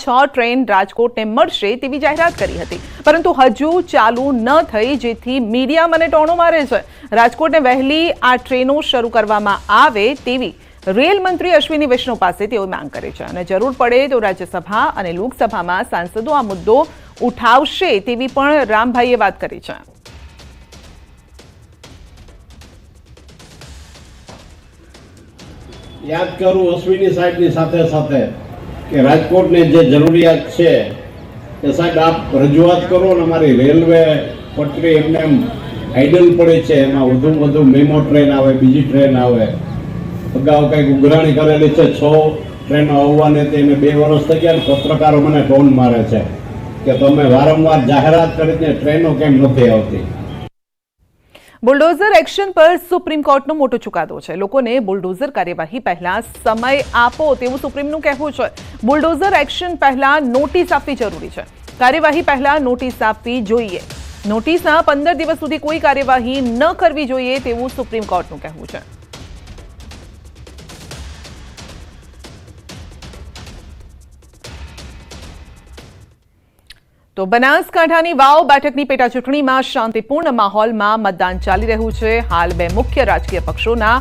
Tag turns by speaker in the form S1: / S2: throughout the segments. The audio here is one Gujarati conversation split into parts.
S1: 6 ટ્રેન રાજકોટને મળશે તેવી જાહેરાત કરી હતી, પરંતુ હજુ ચાલુ ન થઈ, જેથી મીડિયા મને ટોણો મારે છે. રાજકોટને વહેલી આ ટ્રેનો શરૂ કરવામાં આવે તેવી રેલ મંત્રી અશ્વિની વૈષ્ણવ પાસે તેઓ માંગ કરે છે અને જરૂર પડે તો રાજ્યસભા અને લોકસભામાં સાંસદો આ મુદ્દો ઉઠાવશે તેવી પણ રામભાઈએ વાત કરી છે.
S2: યાદ કરું અશ્વિની સાહેબની સાથે સાથે કે રાજકોટની જે જરૂરિયાત છે કે સાહેબ આપ રજૂઆત કરો ને અમારી રેલવે પટરી એમને એમ આઈડલ પડે છે, એમાં વધુ મેમો ટ્રેન આવે, બીજી ટ્રેન આવે. અગાઉ કંઈક ઉઘરાણી કરેલી છે 6 ટ્રેનો આવવાને તેને 2 વર્ષ થઈ ગયા. પત્રકારો મને ટોન મારે છે કે તમે વારંવાર જાહેરાત કરીને ટ્રેનો કેમ નથી આવતી.
S1: બુલડોઝર એક્શન પર સુપ્રીમ કોર્ટનો મોટો ચુકાદો છે. લોકોને બુલડોઝર કાર્યવાહી પહેલા સમય આપો તેવું સુપ્રીમનું કહેવું છે. બુલડોઝર એક્શન પહેલા નોટિસ આપવી જરૂરી છે. કાર્યવાહી પહેલા નોટિસ આપવી જોઈએ. નોટિસના 15 દિવસ સુધી કોઈ કાર્યવાહી ન કરવી જોઈએ તેવું સુપ્રીમ કોર્ટનું કહેવું છે. તો બનાસકાંઠાની વાવ બેઠકની પેટા ચૂંટણીમાં શાંતિપૂર્ણ માહોલમાં મતદાન ચાલી રહ્યું છે. હાલ 2 મુખ્ય રાજકીય પક્ષોના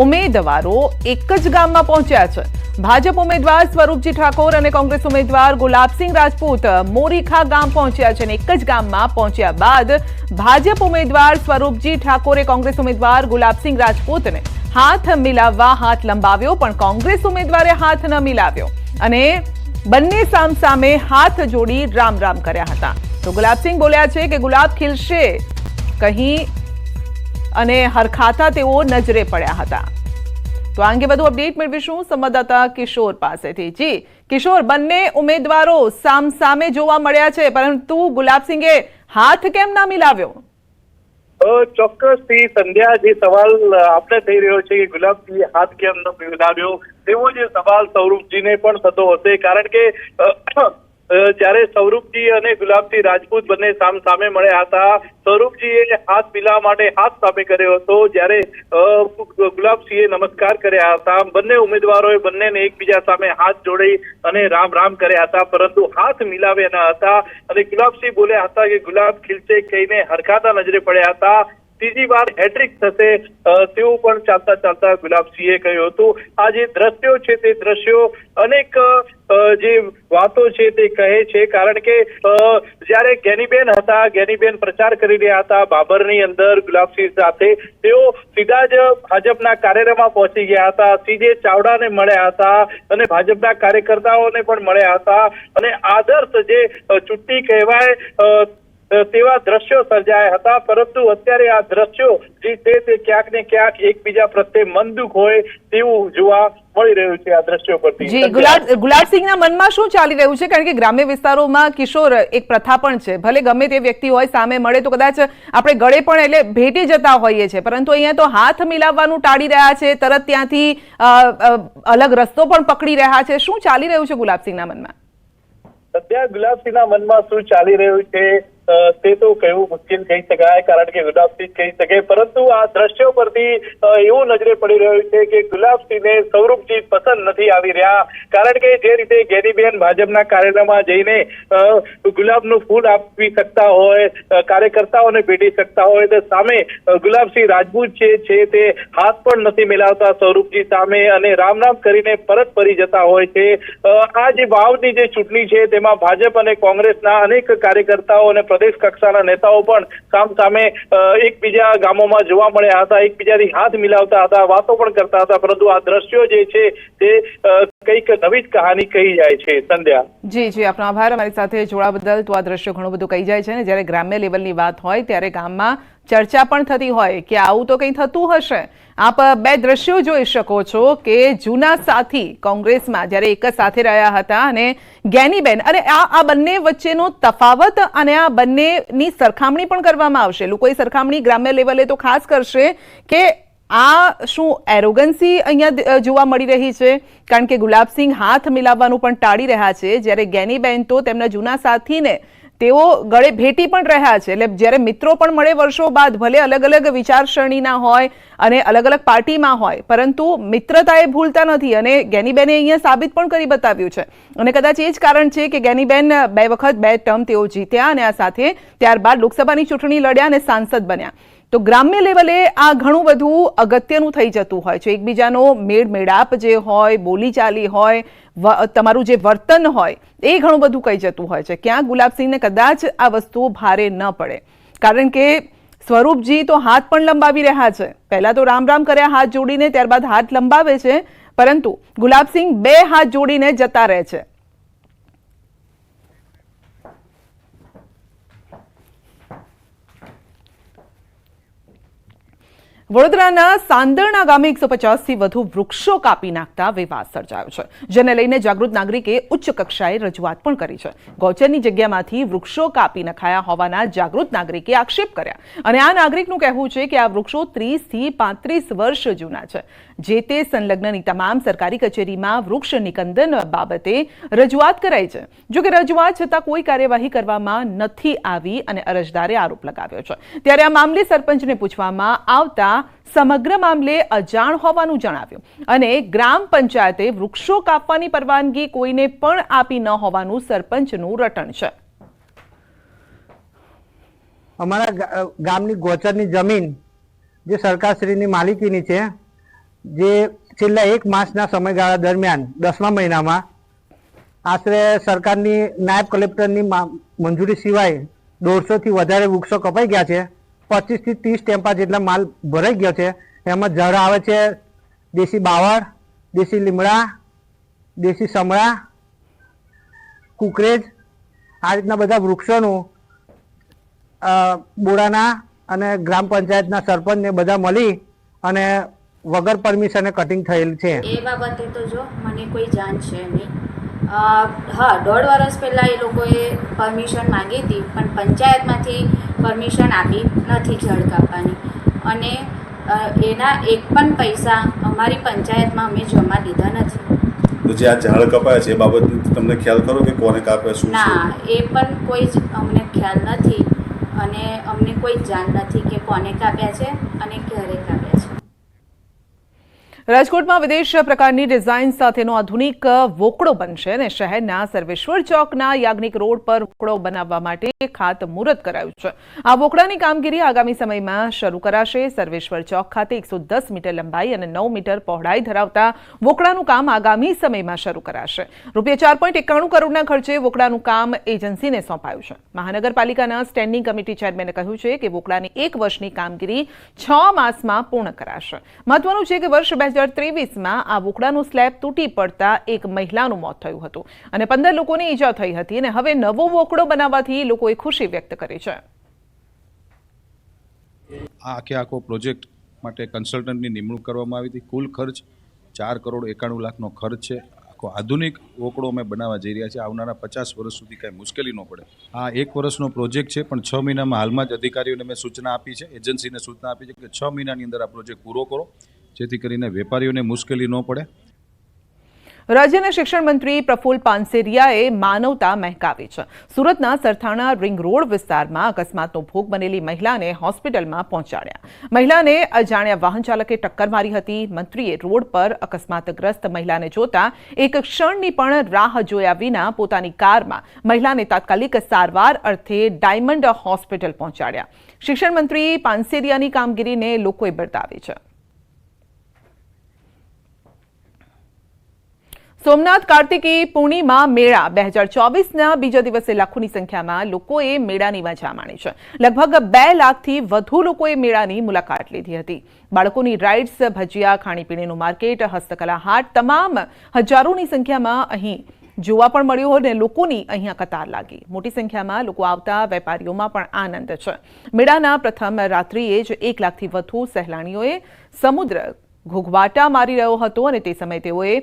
S1: ઉમેદવારો એક જ ગામમાં પહોંચ્યા છે. ભાજપ ઉમેદવાર સ્વરૂપજી ઠાકોર અને કોંગ્રેસ ઉમેદવાર ગુલાબસિંહ રાજપૂત મોરીખા ગામ પહોંચ્યા છે અને એક જ ગામમાં પહોંચ્યા બાદ ભાજપ ઉમેદવાર સ્વરૂપજી ઠાકોરે કોંગ્રેસ ઉમેદવાર ગુલાબસિંહ રાજપૂતને હાથ મિલાવવા હાથ લંબાવ્યો, પણ કોંગ્રેસ ઉમેદવારે હાથ ન મિલાવ્યો અને બંને સામસામે હાથ જોડી રામ રામ કર્યા હતા. તો ગુલાબસિંહ બોલ્યા છે કે ગુલાબ ખીલશે કહી અને હરખાતા તેઓ નજરે પડ્યા હતા. તો આ અંગે વધુ અપડેટ મેળવીશું સંવાદદાતા કિશોર પાસેથી. જી કિશોર, બંને ઉમેદવારો સામસામે જોવા મળ્યા છે, પરંતુ ગુલાબસિંહે હાથ કેમ ના મિલાવ્યો?
S3: ચોક્કસથી સંધ્યા, જે સવાલ આપણે થઈ રહ્યો છે કે ગુલાબસિંહે હાથ કેમ ન મિલાવ્યો તેવો જે સવાલ સ્વરૂપજીને પણ થતો હશે, કારણ કે જ્યારે સ્વરૂપજી અને ગુલાબસિંહ રાજપૂત બંને સામે મળ્યા હતા, સ્વરૂપજીએ હાથ મિલાવવા માટે હાથ સામે કર્યો હતો, જ્યારે ગુલાબસિંહે નમસ્કાર કર્યા હતા. બંને ઉમેદવારોએ બંનેને એકબીજા સામે હાથ જોડી અને રામ રામ કર્યા હતા, પરંતુ હાથ મિલાવ્યા ન હતા અને ગુલાબસિંહ બોલ્યા હતા કે ગુલાબ ખીલશે કહીને હરખાતા નજરે પડ્યા હતા. ત્રીજી વાર હેટ્રિક થશે તેવું પણ ચાલતા ચાલતા ગુલાબસિંહે કહ્યું હતું. આ જે દ્રશ્યો છે તે દ્રશ્યો અનેક જે વાતો છે તે કહે છે, કારણ કે જ્યારે જ્ઞાનીબેન હતા, જ્ઞાનીબેન પ્રચાર કરી રહ્યા હતા બાબરની અંદર ગુલાબસિંહ સાથે, તેઓ સીધા જ ભાજપના કાર્યાલયમાં પહોંચી ગયા હતા, સીધે ચાવડાને મળ્યા હતા અને ભાજપના કાર્યકર્તાઓને પણ મળ્યા હતા અને આદર્શ જે ચૂંટણી કહેવાય તેવા દ્રશ્યો સર્જાયા હતા. પરંતુ અત્યારે આ દ્રશ્યો જે છે તે ક્યાંક ને ક્યાંક એકબીજા પ્રત્યે મન દુઃખ હોય તેવું જોવા મળી રહ્યું છે આ દ્રશ્યો પરથી.
S1: જી, ગુલાબસિંહના મનમાં શું ચાલી રહ્યું છે? કારણ કે ગ્રામ્ય વિસ્તારોમાં કિશોર એક પ્રથા પણ છે, ભલે ગમે તે વ્યક્તિ હોય સામે મળે તો કદાચ આપણે ગળે પણ એટલે ભેટી જતા હોઈએ છીએ, પરંતુ અહીંયા તો હાથ મિલાવવાનું ટાળી રહ્યા છે, તરત ત્યાંથી અલગ રસ્તો પણ પકડી રહ્યા છે. શું ચાલી રહ્યું છે ગુલાબસિંહના મનમાં?
S3: સદ્યા ગુલાબસિંહના મનમાં શું ચાલી રહ્યું છે તે તો કહેવું મુશ્કેલ કહી શકાય, કારણ કે ગુલાબસિંહ કહી શકે, પરંતુ આ દ્રશ્યો પરથી એવું નજરે પડી રહ્યું છે કે ગુલાબસિંહને સ્વરૂપજી પસંદ નથી આવી રહ્યા, કારણ કે જે રીતે જ્ઞાનીબેન ભાજપના કાર્યાલયમાં જઈને ગુલાબનું ફૂલ આપી શકતા હોય, કાર્યકર્તાઓને ભેટી શકતા હોય, તો સામે ગુલાબસિંહ રાજપૂત છે તે હાથ પણ નથી મિલાવતા સ્વરૂપજી સામે અને રામ રામ કરીને પરત ફરી જતા હોય છે. આ જે વાવની જે ચૂંટણી છે તેમાં ભાજપ અને કોંગ્રેસના અનેક કાર્યકર્તાઓ અને પ્રદેશ કક્ષાના નેતાઓ પણ સામે એકબીજા ગામોમાં જોવા મળ્યા હતા, એકબીજાથી હાથ મિલાવતા હતા, વાતો પણ કરતા હતા, પરંતુ આ દ્રશ્યો જે છે તે કંઈક નવી જ કહાની કહી જાય છે. સંધ્યા,
S1: જી આપનો આભાર અમારી સાથે જોડાવા બદલ. તો આ દ્રશ્યો ઘણું બધું કહી જાય છે ને જ્યારે ગ્રામ્ય લેવલની વાત હોય ત્યારે ગામમાં ચર્ચા પણ થતી હોય કે આવું તો કંઈ થતું હશે. આપ 2 દ્રશ્યો જોઈ શકો છો કે જૂના સાથી કોંગ્રેસમાં જ્યારે એક જ સાથે રહ્યા હતા અને જ્ઞાનીબેન અને આ બંને વચ્ચેનો તફાવત અને આ બંનેની સરખામણી પણ કરવામાં આવશે. લોકોએ સરખામણી ગ્રામ્ય લેવલે તો ખાસ કરશે કે આ શું એરોગન્સી અહીંયા જોવા મળી રહી છે, કારણ કે ગુલાબસિંહ હાથ મિલાવવાનું પણ ટાળી રહ્યા છે, જ્યારે જ્ઞાનીબેન તો તેમના જૂના સાથીને તેઓ ગળે ભેટી પણ રહ્યા છે. એટલે જ્યારે મિત્રો પણ મળે વર્ષો બાદ, ભલે અલગ અલગ વિચારસરણીના હોય અને અલગ અલગ પાર્ટીમાં હોય, પરંતુ મિત્રતા એ ભૂલતા નથી. અને જ્ઞાનીબેને અહીંયા સાબિત પણ કરી બતાવ્યું છે. અને કદાચ એ જ કારણ છે કે જ્ઞાનીબેન 2 વખત 2 ટર્મ તેઓ જીત્યા અને આ સાથે ત્યારબાદ લોકસભાની ચૂંટણી લડ્યા અને સાંસદ બન્યા. તો ગ્રામ્ય લેવલે આ ઘણું બધું અગત્યનું થઈ જતું હોય છે. એકબીજાનો મેળાપ જે હોય, બોલીચાલી હોય, તમારું જે વર્તન હોય, એ ઘણું બધું કહી જતું હોય છે. ક્યાંક ગુલાબસિંહને કદાચ આ વસ્તુ ભારે ન પડે, કારણ કે સ્વરૂપજી તો હાથ પણ લંબાવી રહ્યા છે. પહેલા તો રામ રામ કર્યા હાથ જોડીને, ત્યારબાદ હાથ લંબાવે છે, પરંતુ ગુલાબસિંહ 2 હાથ જોડીને જતા રહે છે. વડોદરાના સાંદરણા ગામે 150થી વધુ વૃક્ષો કાપી નાખતા વિવાદ સર્જાયો છે, જેને લઈને જાગૃત નાગરિકે ઉચ્ચ કક્ષાએ રજૂઆત પણ કરી છે. ગૌચરની જગ્યામાંથી વૃક્ષો કાપી નખાયા હોવાના જાગૃત નાગરિકે આક્ષેપ કર્યા. અને આ નાગરિકનું કહેવું છે કે આ વૃક્ષો 30 થી 35 વર્ષ જૂના છે. જે તે સંલગ્નની તમામ સરકારી કચેરીમાં વૃક્ષ નિકંદન બાબતે રજૂઆત કરાઈ છે. જોકે રજૂઆત છતાં કોઈ કાર્યવાહી કરવામાં નથી આવી અને અરજદારે આરોપ લગાવ્યો છે. ત્યારે આ મામલે સરપંચને પૂછવામાં આવતા સમગ્ર મામલે અજાણ હોવાનું જણાવ્યું અને ગ્રામ પંચાયતે વૃક્ષો કાપવાની પરવાનગી કોઈને પણ આપી ન હોવાનું સરપંચનું રટણ છે.
S4: અમારા ગામની ગોચરની જમીન જે સરકારશ્રીની માલિકીની છે, જે છેલ્લા 1 માસના સમયગાળા દરમિયાન 10મા મહિનામાં આશરે સરકારની નાયબ કલેક્ટરની મંજૂરી સિવાય 150થી વધારે વૃક્ષો કપાઈ ગયા છે. 25 થી 30 ટેમ્પા જેટલા માલ ભરાઈ ગયો છે. એમાં ઝાડ આવે છે દેશી બાવળ, દેશી લીમડા, દેશી સમળા, કુકરેજ, આ રીતના બધા વૃક્ષોનું બોડાના અને ગ્રામ પંચાયતના સરપંચને બધા મળી અને વગર પરમિશને કટિંગ થયેલ છે.
S5: એ બાબતે તો જો મને કોઈ જાણ છે નહીં. હા, 1.5 વર્ષ પહેલાં એ લોકોએ પરમિશન માંગી હતી, પણ પંચાયતમાંથી પરમિશન આપી નથી ઝાડ કાપવાની. અને એના એક પણ પૈસા અમારી પંચાયતમાં અમે જમા દીધા નથી.
S6: તો જે આ ઝાડ કપાયા છે એ બાબત તમને ખ્યાલ ખરો કે કોને કાપ્યા, શું?
S5: ના, એ પણ કોઈ જ અમને ખ્યાલ નથી અને અમને કોઈ જાણ નથી કે કોને કાપ્યા છે અને ક્યારે કાપ્યા છે.
S1: રાજકોટમાં વિદેશ પ્રકારની ડિઝાઇન સાથેનો આધુનિક વોકળો બનશે અને શહેરના સર્વેશ્વર ચોકના યાજ્ઞિક રોડ પર વોકળો બનાવવા માટે ખાતમુહૂર્ત કરાયું છે. આ વોકળાની કામગીરી આગામી સમયમાં શરૂ કરાશે. સર્વેશ્વર ચોક ખાતે 110 મીટર લંબાઈ અને 9 મીટર પહોળાઈ ધરાવતા વોકળાનું કામ આગામી સમયમાં શરૂ કરાશે. ₹4.91 કરોડના ખર્ચે વોકળાનું કામ એજન્સીને સોંપાયું છે. મહાનગરપાલિકાના સ્ટેન્ડિંગ કમિટી ચેરમેને કહ્યું છે કે વોકળાની 1 વર્ષની કામગીરી 6 માસમાં પૂર્ણ કરાશે. મહત્વનું છે કે વર્ષ 2023માં આ વોકળાનું સ્લેબ તૂટી પડતા એક મહિલાનું મોત થયું હતું અને 15 લોકોને ઈજા થઈ હતી. અને હવે નવો વોકળો બનાવવાથી લોકોએ ખુશી વ્યક્ત કરી છે.
S7: આખો પ્રોજેક્ટ માટે કન્સલ્ટન્ટની નિમણૂક કરવામાં આવી હતી. કુલ ખર્ચ 4.91 કરોડનો ખર્ચ છે. આખો આધુનિક વોકળો અમે બનાવવા જઈ રહ્યા છીએ. આવનારા 50 વર્ષ સુધી કાંઈ મુશ્કેલી ન પડે. આ 1 વર્ષનો પ્રોજેક્ટ છે, પણ 6 મહિનામાં હાલમાં જ અધિકારીઓને મેં સૂચના આપી છે, એજન્સીને સૂચના આપી છે કે 6 મહિનાની અંદર આ પ્રોજેક્ટ પૂરો કરો, જેથી કરીને વેપારીઓને મુશ્કેલી ન પડે.
S1: રાજ્યના શિક્ષણ મંત્રી પ્રફુલ્લ પાનસેરિયાએ માનવતા મહેકાવી છે. સુરતના સરથાણા રિંગ રોડ વિસ્તારમાં અકસ્માતનો ભોગ બનેલી મહિલાને હોસ્પિટલમાં પહોંચાડ્યા. મહિલાને અજાણ્યા વાહન ચાલકે ટક્કર મારી હતી. મંત્રીએ રોડ પર અકસ્માતગ્રસ્ત મહિલાને જોતા એક ક્ષણની પણ રાહ જોયા વિના પોતાની કારમાં મહિલાને તાત્કાલિક સારવાર અર્થે ડાયમંડ હોસ્પિટલ પહોંચાડ્યા. શિક્ષણ મંત્રી પાનસેરિયાની કામગીરીને લોકોએ બિરદાવી છે. સોમનાથ કાર્તિકી પૂર્ણિમા મેળા 2024ના બીજા દિવસે લાખોની સંખ્યામાં લોકોએ મેળાની મજા માણી છે. લગભગ 2 લાખથી વધુ લોકોએ મેળાની મુલાકાત લીધી હતી. બાળકોની રાઇડ્સ, ભજીયા, ખાણીપીણીનું માર્કેટ, હસ્તકલા હાટ, તમામ હજારોની સંખ્યામાં અહીં જોવા પણ મળ્યું અને લોકોની અહીંયા કતાર લાગી. મોટી સંખ્યામાં લોકો આવતા વેપારીઓમાં પણ આનંદ છે. મેળાના પ્રથમ રાત્રિએ જ 1 લાખથી વધુ સહેલાણીઓએ સમુદ્ર ઘોઘવાટા મારી રહ્યો હતો અને તે સમયે તેઓએ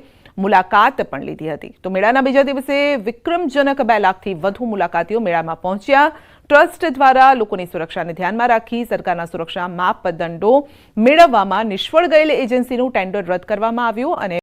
S1: મુલાકાત પણ લીધી હતી. તો મેળાના બીજા દિવસે વિક્રમજનક 2 લાખથી વધુ મુલાકાતીઓ મેળામાં પહોંચ્યા. ટ્રસ્ટ દ્વારા લોકોની સુરક્ષાને ધ્યાનમાં રાખી સરકારના સુરક્ષા માપદંડો મેળવવામાં નિષ્ફળ ગયેલ એજન્સીનું ટેન્ડર રદ કરવામાં આવ્યું અને